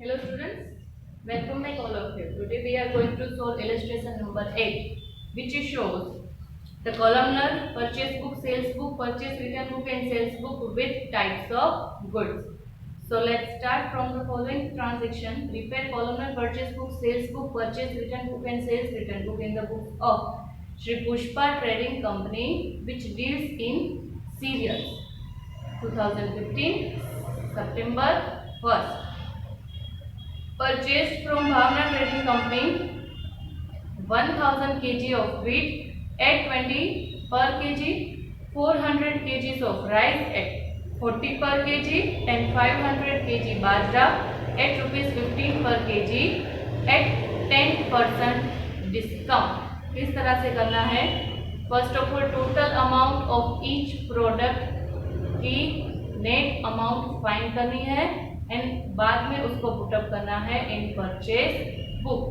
Hello students, welcome back all of you. Today we are going to solve illustration number 8, which shows the columnar purchase book, sales book, purchase return book and sales book with types of goods. So let's start from the following transaction. Prepare columnar purchase book, sales book, purchase return book and sales return book in the book of Shri Pushpa Trading Company, which deals in cereals. 2015 September 1st. Purchased from Bhavna Trading Company 1000 kg of wheat at 20 per kg, 400 kg of rice at 40 per kg and 500 kg bajra at rupees 15 per kg at 10% discount. किस तरह से करना है? First of all total amount of each product की net amount find करनी है and बाद में उसको पुटअप करना है in purchase book.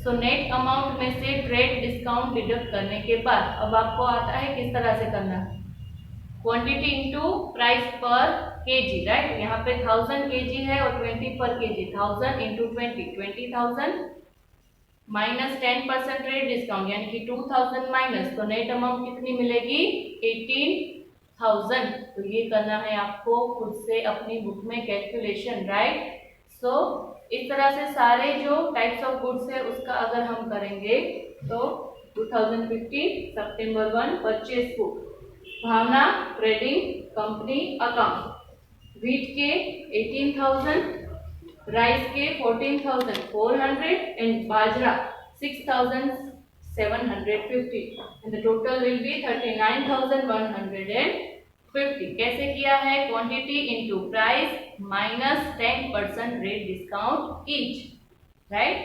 So net amount में से ट्रेड डिस्काउंट डिडक्ट करने के बाद अब आपको आता है किस तरह से करना है, क्वांटिटी इनटू प्राइस पर केजी, राइट। यहाँ पे 1000 केजी है और 20 पर KG, 1000 into 20, 20,000 minus 10% trade discount यानी कि 2000 माइनस, तो नेट अमाउंट कितनी मिलेगी? 18,000। तो ये करना है आपको खुद से अपनी बुक में कैलकुलेशन, राइट। सो इस तरह से सारे जो टाइप्स ऑफ गुड्स है उसका अगर हम करेंगे तो 2015 सितंबर 1 परचेज बुक, भावना ट्रेडिंग कंपनी अकाउंट, वीट के 18,000, राइस के 14,400 and bajra 6,750 and the total will be 39,150। कैसे किया है? Quantity into price minus 10% rate discount each, right.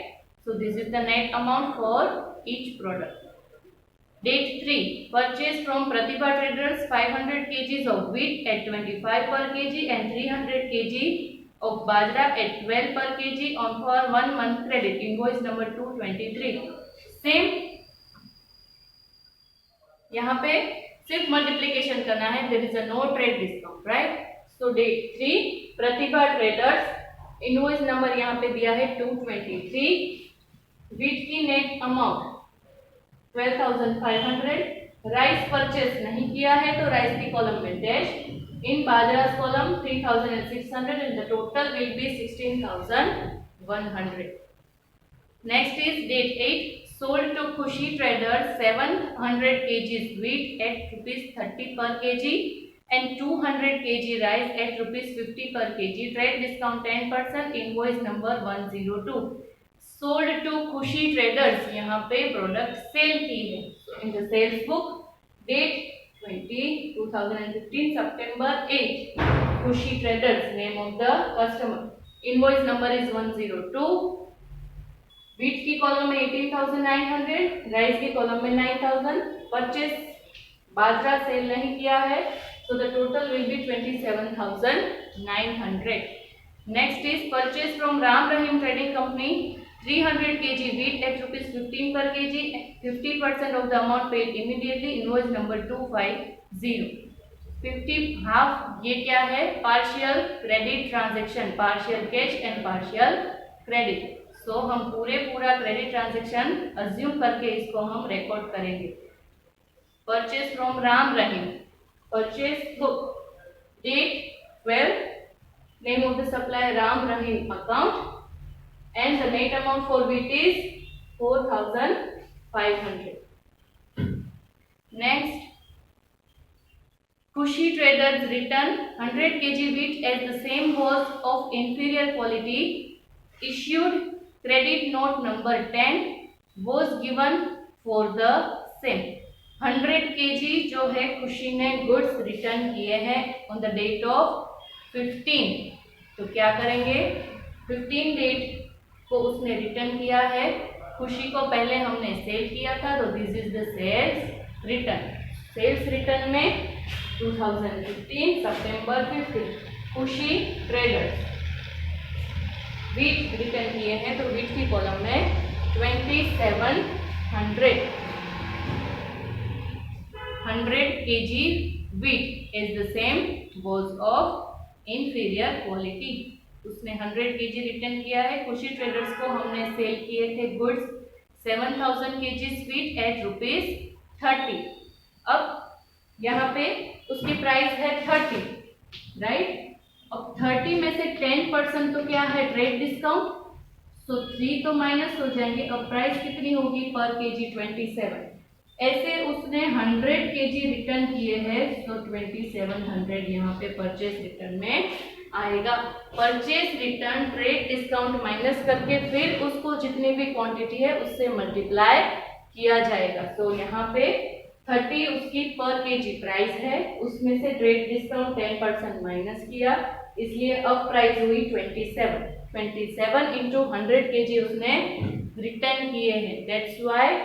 So this is the net amount for each product. Date 3, purchase from Pratibha Traders 500 kg of wheat at 25 per kg and 300 kg of bajra at 12 per kg on for 1 month credit, invoice number 223। Same यहाँ पे सिर्फ multiplication करना है, there is a no trade discount, right. So date 3 Pratibha traders, invoice number यहाँ पे दिया है 223, wheat की नेट अमाउंट 12,500, राइस परचेस नहीं किया है तो राइस की कॉलम में dash, in bajra column 3,600 and the total will be 16,100। Next is date 8, sold to Khushi Traders 700 kg wheat at rupees 30 per kg and 200 kg rice at rupees 50 per kg, trade discount 10%, invoice number 102। sold to Khushi Traders, यहाँ पे product sale की है, in the sales book date 2015 September 8, Khushi Traders, name of the customer, invoice number is 102। Wheat की column में 18,900, rice की column में 9,000, purchase बाजरा cell नहीं किया है, so the total will B 27,900। Next is purchase from Ram Rahim trading company 300 kg wheat at rupees 15 per kg, 50% of the amount paid immediately, invoice number 250। 50 half, ये क्या है? Partial credit transaction, partial cash and partial credit. So हम पूरा credit transaction assume करके इसको हम record करेंगे। Purchase from Ram Rahim, purchase book date 12, name of the supplier Ram Rahim account and the net amount for wheat is 4,500। next, Khushi Traders return 100 kg wheat as the same was of inferior quality, issued credit note number 10 was given for the same। 100 kg जो है खुशी ने goods return किए हैं on the date of 15, तो क्या करेंगे? 15 date को उसने रिटर्न किया है, खुशी को पहले हमने सेल किया था, तो this is the sales return. Sales return में 2015 सितंबर 15 खुशी ट्रेडर्स वीट रिटर्न किए हैं, तो वीट की कॉलम में 2700, 100 kg wheat is the same was of inferior quality। उसने 100 केजी रिटर्न किया है। खुशी ट्रेडर्स को हमने सेल किए थे गुड्स 7000 केजी स्वीट एट ₹30। अब यहाँ पे उसकी प्राइस है 30, राइट। अब 30 में से 10% तो क्या है, ट्रेड डिस्काउंट, सो 3 तो माइनस हो जाएंगे। अब प्राइस कितनी होगी पर केजी, 27। ऐसे उसने 100 केजी रिटर्न किए हैं, तो 2700 यहाँ पे परचेस रिटर्न में आएगा। Purchase return trade discount minus करके फिर उसको जितनी भी क्वांटिटी है उससे मल्टीप्लाई किया जाएगा। तो यहाँ पे 30 उसकी पर केजी प्राइस है, उसमें से ट्रेड डिस्काउंट 10% माइनस किया, इसलिए अब प्राइस हुई 27 इंटू 100 केजी उसने रिटर्न किए हैं, that's why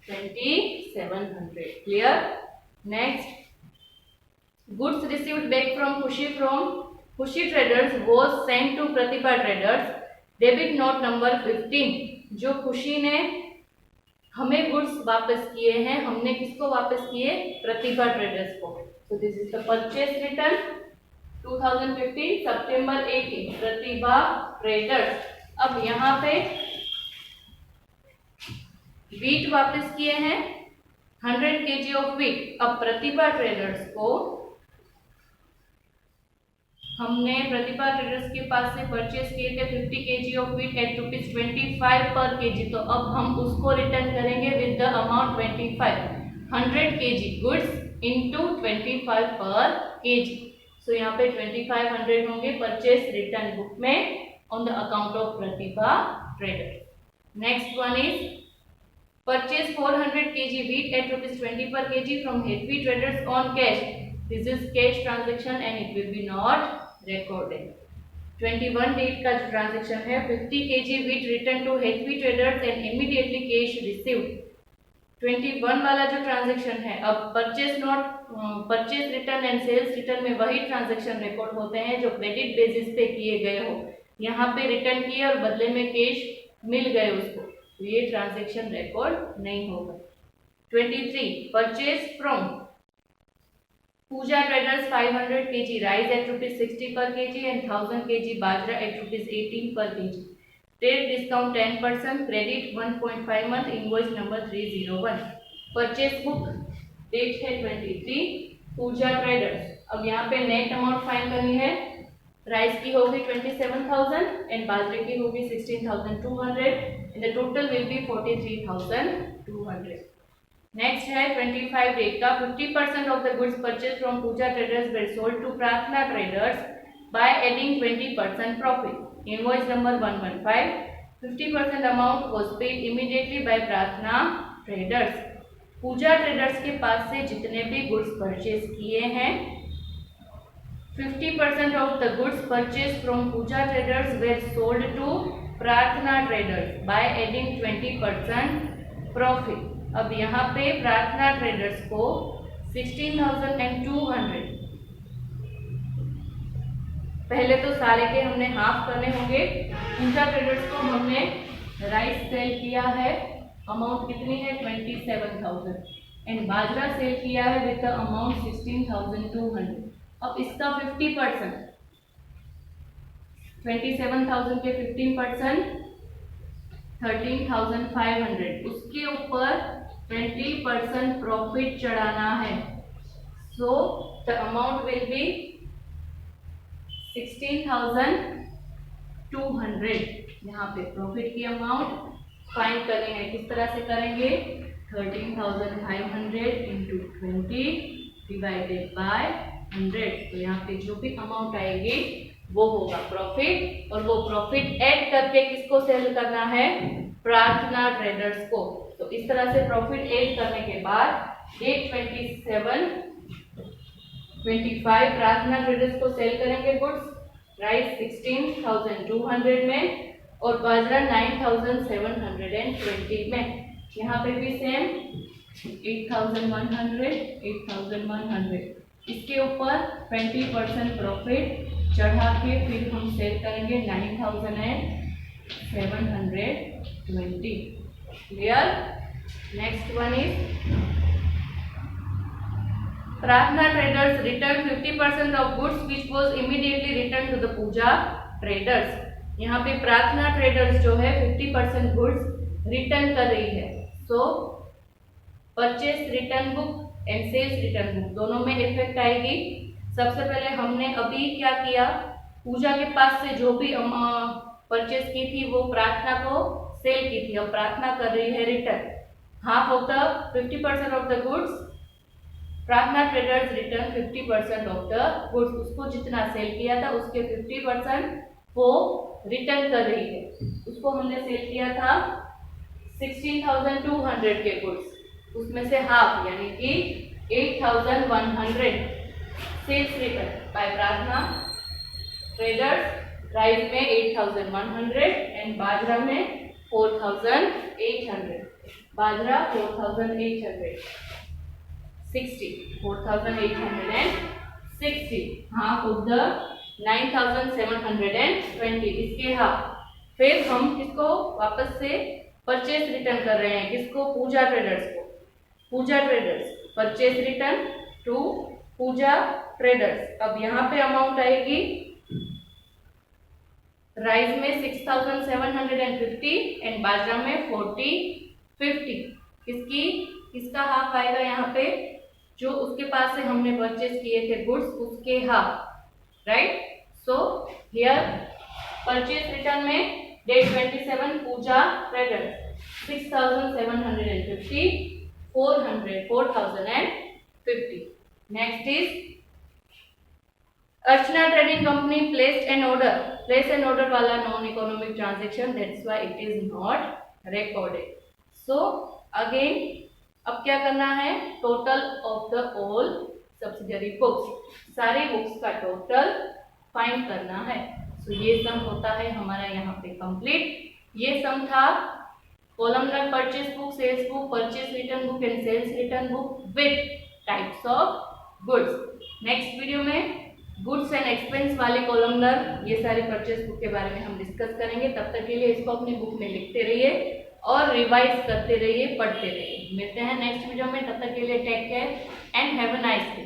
2700। Clear. Next, goods received back from Khushi traders was sent to Pratibha traders, debit note number 15। जो खुशी ने हमें गुड्स वापस किए हैं, हमने किसको वापस किए, प्रतिभा ट्रेडर्स को। So this is the purchase return 2015 September 18, Pratibha traders. अब यहाँ पे वीट वापस किए हैं 100 केजी ऑफ वीट। अब प्रतिभा ट्रेडर्स को हमने प्रतिभा ट्रेडर्स के पास से परचेस किए थे 50 केजी ऑफ वीट एट ₹25 पर केजी। तो अब हम उसको रिटर्न करेंगे with the amount 25, 100 KG goods into 25 पर केजी। सो यहाँ पे 2500 होंगे परचेस रिटर्न बुक में on the account of Pratibha traders. Next one is purchase 400 kg wheat at ₹20 per kg from Hetvi Traders on cash. This is cash transaction and it will be not recorded. 21 date का जो transaction है, 50 kg wheat returned to Hetvi Traders and immediately cash received. 21 वाला जो transaction है, अब purchase return and sales return में वही transaction record होते हैं जो क्रेडिट बेसिस पे किए गए हो। यहाँ पे रिटर्न किए और बदले में कैश मिल गए उसको, तो ये ट्रांजैक्शन रिकॉर्ड नहीं होगा। 23 purchase from Puja traders 500 kg rice at ₹60 per kg and 1000 kg bajra at ₹18 per kg। Trade discount 10%, credit 1.5 month, invoice number 301। Purchase book date है 23 पूजा ट्रेडर्स। अब यहाँ पे नेट अमाउंट फाइंड करनी है। राइस की होगी 27,000 एंड बाजरे की होगी 16,200 and the total will be 43,200। Next है 25 डेट का 50% of the goods purchase from Puja traders were sold to Prarthana traders by adding 20% profit, invoice number 115। 50% amount was paid immediately by Prarthana traders. Puja traders के पास से जितने भी गुड्स परचेज किए हैं, 50% of the goods purchased from Puja Traders were sold to Prarthana Traders by adding 20% profit. अब यहाँ पे प्रार्थना ट्रेडर्स को 16,200, पहले तो सारे के हमने हाफ करने होंगे। पूजा ट्रेडर्स को हमने राइस सेल किया है, अमाउंट कितनी है 27,000 एंड बाजरा सेल किया है विद द अमाउंट 16,200। अब इसका 50%, 27,000 के 15% 13,500, उसके ऊपर 20% प्रॉफिट चढ़ाना है। So the amount will be 16,200। यहाँ पे प्रॉफिट की अमाउंट फाइंड करनी है, किस तरह से करेंगे, 13,500 इंटू 20 डिवाइडेड बाय 100। तो यहाँ पे जो भी अमाउंट आएगी वो होगा प्रॉफिट, और वो प्रॉफिट ऐड करके किसको सेल करना है, प्रार्थना ट्रेडर्स को। तो इस तरह से प्रॉफिट ऐड करने के बाद डेट 25 प्रार्थना ट्रेडर्स को सेल करेंगे गुड्स, राइस 16,200 में और बाजरा 9,720 में। यहाँ पे भी सेम 8,100, इसके ऊपर 20% प्रॉफिट चढ़ा के फिर हम सेल करेंगे 9,720। Clear. Next one is Prarthana traders return 50% of goods which was immediately return to the Puja traders. यहाँ पे प्रार्थना ट्रेडर्स जो है 50% गुड्स रिटर्न कर रही है। So purchase return book and sales return book दोनों में इफेक्ट आएगी। सबसे पहले हमने अभी क्या किया, पूजा के पास से जो भी परचेस की थी वो प्रार्थना को सेल की थी। अब प्रार्थना कर रही है return. Half of the 50% of the goods, Prarthana traders return 50% of the goods. उसको जितना सेल किया था उसके 50% वो रिटर्न कर रही है। उसको हमने सेल किया था 16,200 के गुड्स, उसमें से हाफ यानी कि 8,100 sales return bye Prarthana traders. Rice में 8,100 एंड बाजरा में 4,800। बाजरा 4,860 हाफ ऑफ द 9,720 इसके हाफ। फिर हम किसको वापस से परचेस रिटर्न कर रहे हैं, किसको, पूजा ट्रेडर्स को। Puja traders purchase return to Puja traders. अब यहाँ पे अमाउंट आएगी राइस में 6,750 एंड बाजरा में 4050। किसका हाफ आएगा यहाँ पे, जो उसके पास से हमने परचेस किए थे गुड्स उसके half, right. So here purchase return में date 27 Puja traders 6,750 4,050। Next is Archana trading company place an order वाला non economic transaction, that's why it is not recorded. So again अब क्या करना है, total of the all subsidiary books, सारी books का total find करना है। सो ये सम होता है हमारा यहाँ पे कंप्लीट। ये सम था columnar purchase book, sales book, purchase return book and sales return book with types of goods. Next video में गुड्स एंड एक्सपेंस वाले कॉलमनर, ये सारे परचेस बुक के बारे में हम डिस्कस करेंगे। तब तक के लिए इसको अपनी बुक में लिखते रहिए और रिवाइज करते रहिए, पढ़ते रहिए। मिलते हैं नेक्स्ट वीडियो में, तब तक के लिए take care and have a nice day.